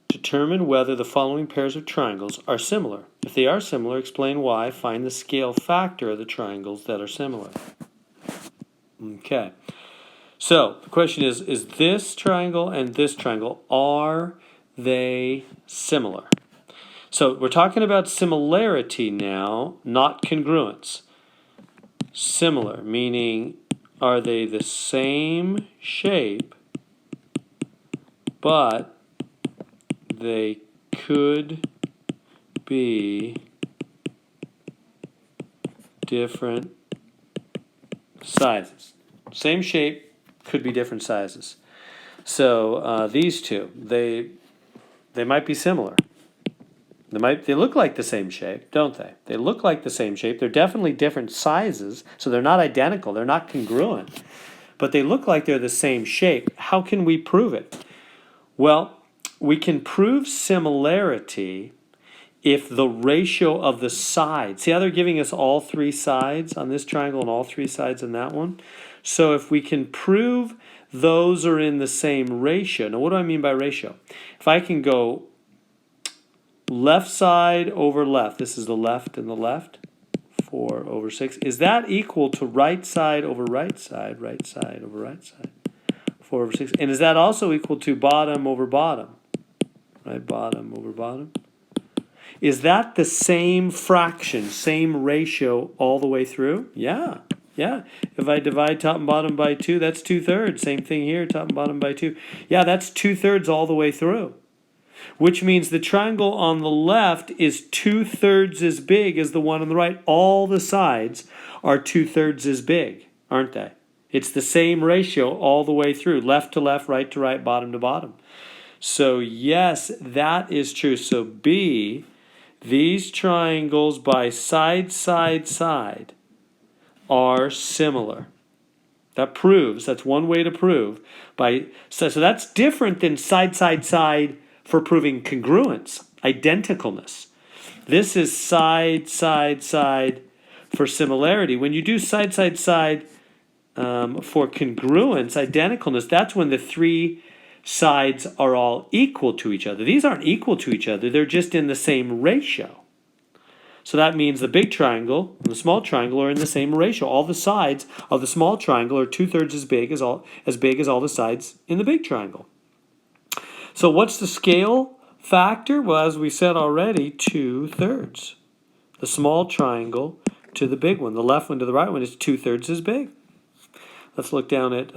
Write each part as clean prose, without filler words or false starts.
Determine whether the following pairs of triangles are similar. If they are similar, explain why. Find the scale factor of the triangles that are similar. Okay. So the question is this triangle and this triangle, are they similar? So we're talking about similarity now, not congruence. Similar, meaning are they the same shape, but they could be different sizes. Same shape, could be different sizes. So these two, they might be similar. They look like the same shape, don't they? They look like the same shape. They're definitely different sizes, so they're not identical. They're not congruent. But they look like they're the same shape. How can we prove it? Well, we can prove similarity if the ratio of the sides, see how they're giving us all three sides on this triangle and all three sides on that one? So if we can prove those are in the same ratio. Now what do I mean by ratio? If I can go left side over left, this is the left and the left, 4 over 6. Is that equal to right side over right side over right side, 4 over 6? And is that also equal to bottom over bottom, right, bottom over bottom? Is that the same fraction, same ratio all the way through? Yeah. If I divide top and bottom by 2, that's 2/3. Same thing here, top and bottom by 2. Yeah, that's 2/3 all the way through. Which means the triangle on the left is 2/3 as big as the one on the right. All the sides are 2/3 as big, aren't they? It's the same ratio all the way through, left to left, right to right, bottom to bottom. So yes, that is true. So B, these triangles by side, are similar. That proves, that's one way to prove. So that's different than side, for proving congruence, identicalness. This is side for similarity. When you do side, for congruence, identicalness, that's when the three sides are all equal to each other. These aren't equal to each other, they're just in the same ratio. So that means the big triangle and the small triangle are in the same ratio. All the sides of the small triangle are 2/3 as big as all the sides in the big triangle. So what's the scale factor? Well, as we said already, 2/3. The small triangle to the big one. The left one to the right one is 2/3 as big. Let's look down at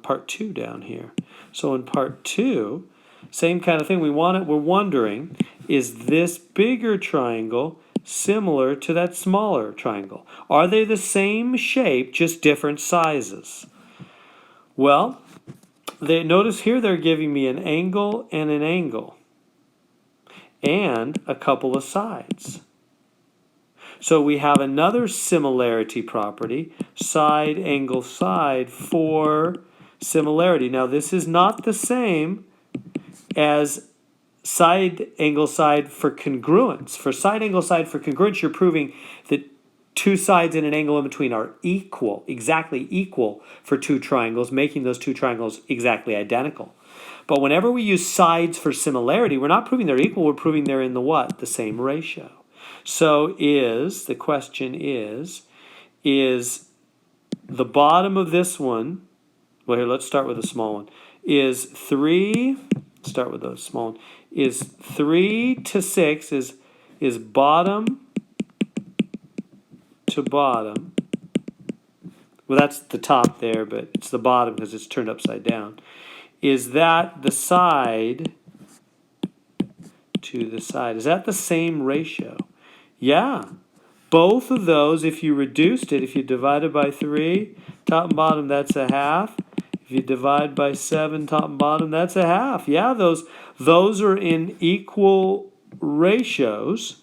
part 2 down here. So in part 2, same kind of thing. We're wondering, is this bigger triangle similar to that smaller triangle? Are they the same shape, just different sizes? Well, notice here they're giving me an angle and a couple of sides. So we have another similarity property, side, angle, side, for similarity. Now this is not the same as side, angle, side for congruence. For side, angle, side for congruence, you're proving that two sides and an angle in between are equal, exactly equal for two triangles, making those two triangles exactly identical. But whenever we use sides for similarity, we're not proving they're equal, we're proving they're in the what? The same ratio. So the question is the bottom of this one, well here, let's start with a small one, is 3, start with a small one, is 3 to 6 is bottom to bottom. Well, that's the top there, but it's the bottom because it's turned upside down. Is that the side to the side? Is that the same ratio? Yeah. Both of those, if you reduced it, if you divided by 3, top and bottom, that's a half. If you divide by 7, top and bottom, that's a half. Yeah, those are in equal ratios.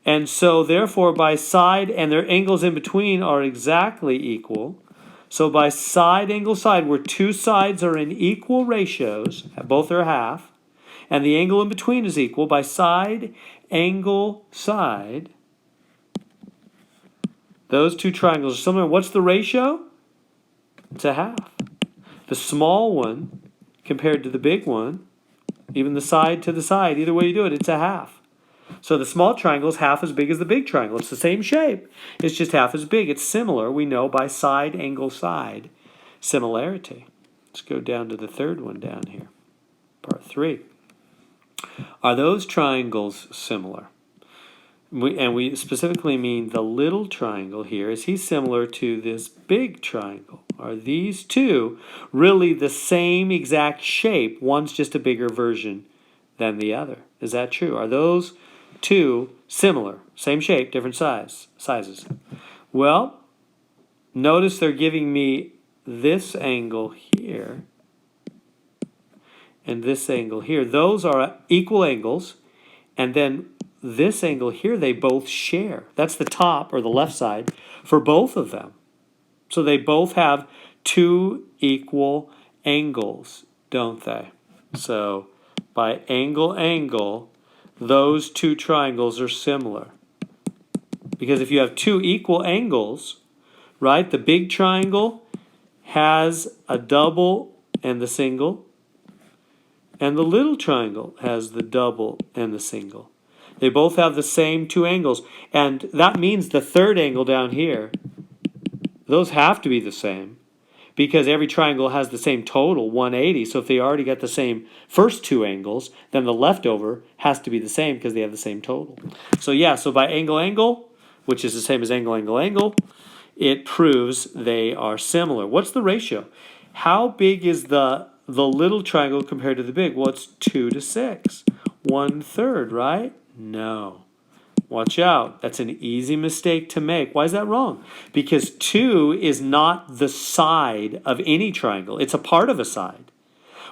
And so, therefore, by side and their angles in between are exactly equal. So by side, angle, side, where two sides are in equal ratios, both are half, and the angle in between is equal, by side, angle, side, those two triangles are similar. What's the ratio? It's a half. The small one compared to the big one Even the side to the side, either way you do it, it's a half. So the small triangle is half as big as the big triangle. It's the same shape. It's just half as big. It's similar, we know, by side, angle, side similarity. Let's go down to the third one down here. Part 3. Are those triangles similar? We specifically mean the little triangle here. Is he similar to this big triangle? Are these two really the same exact shape? One's just a bigger version than the other. Is that true? Are those two similar? Same shape, different sizes. Well, notice they're giving me this angle here and this angle here. Those are equal angles, and then this angle here they both share. That's the top or the left side for both of them. So they both have two equal angles, don't they? So by angle, those two triangles are similar. Because if you have two equal angles, right, the big triangle has a double and the single, and the little triangle has the double and the single. They both have the same two angles, and that means the third angle down here, those have to be the same, because every triangle has the same total, 180. So if they already got the same first two angles, then the leftover has to be the same because they have the same total. So yeah, so by angle, which is the same as angle, it proves they are similar. What's the ratio? How big is the little triangle compared to the big? Well, it's 2 to 6. 1/3, right? No. Watch out. That's an easy mistake to make. Why is that wrong? Because 2 is not the side of any triangle. It's a part of a side.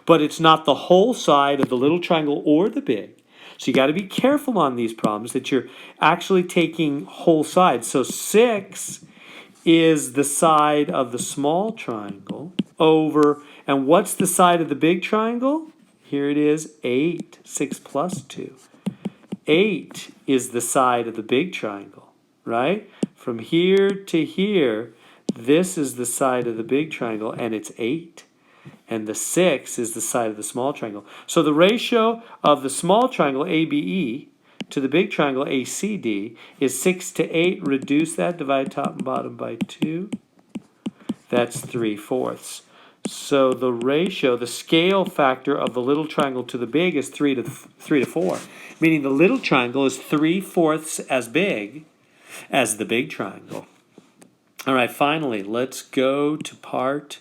But it's not the whole side of the little triangle or the big. So you got to be careful on these problems that you're actually taking whole sides. So 6 is the side of the small triangle over, and what's the side of the big triangle? Here it is, 8. 6 plus 2. 8 is the side of the big triangle, right? From here to here, this is the side of the big triangle, and it's 8. And the 6 is the side of the small triangle. So the ratio of the small triangle, ABE, to the big triangle, ACD, is 6 to 8. Reduce that, divide top and bottom by 2. That's 3/4. So the ratio, the scale factor of the little triangle to the big is 3 to 4, meaning the little triangle is 3/4 as big as the big triangle. All right, finally, let's go to part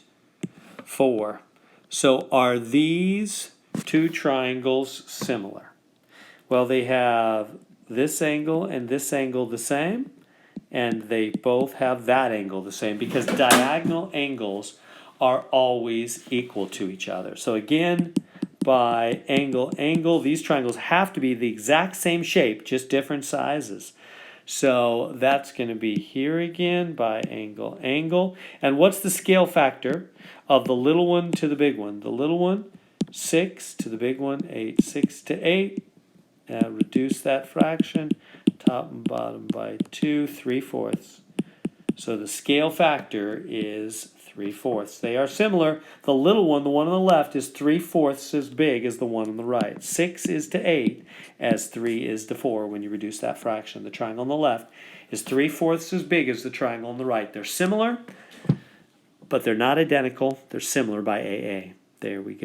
4. So are these two triangles similar? Well, they have this angle and this angle the same, and they both have that angle the same, because diagonal angles are always equal to each other. So again, by angle, these triangles have to be the exact same shape, just different sizes. So that's going to be here again by angle. And what's the scale factor of the little one to the big one? The little one, 6 to the big one, 8. 6 to 8. Reduce that fraction, top and bottom by 2, 3/4. So the scale factor is 3/4. They are similar. The little one, the one on the left, is 3/4 as big as the one on the right. 6 is to 8 as 3 is to 4 when you reduce that fraction. The triangle on the left is 3/4 as big as the triangle on the right. They're similar, but they're not identical. They're similar by AA. There we go.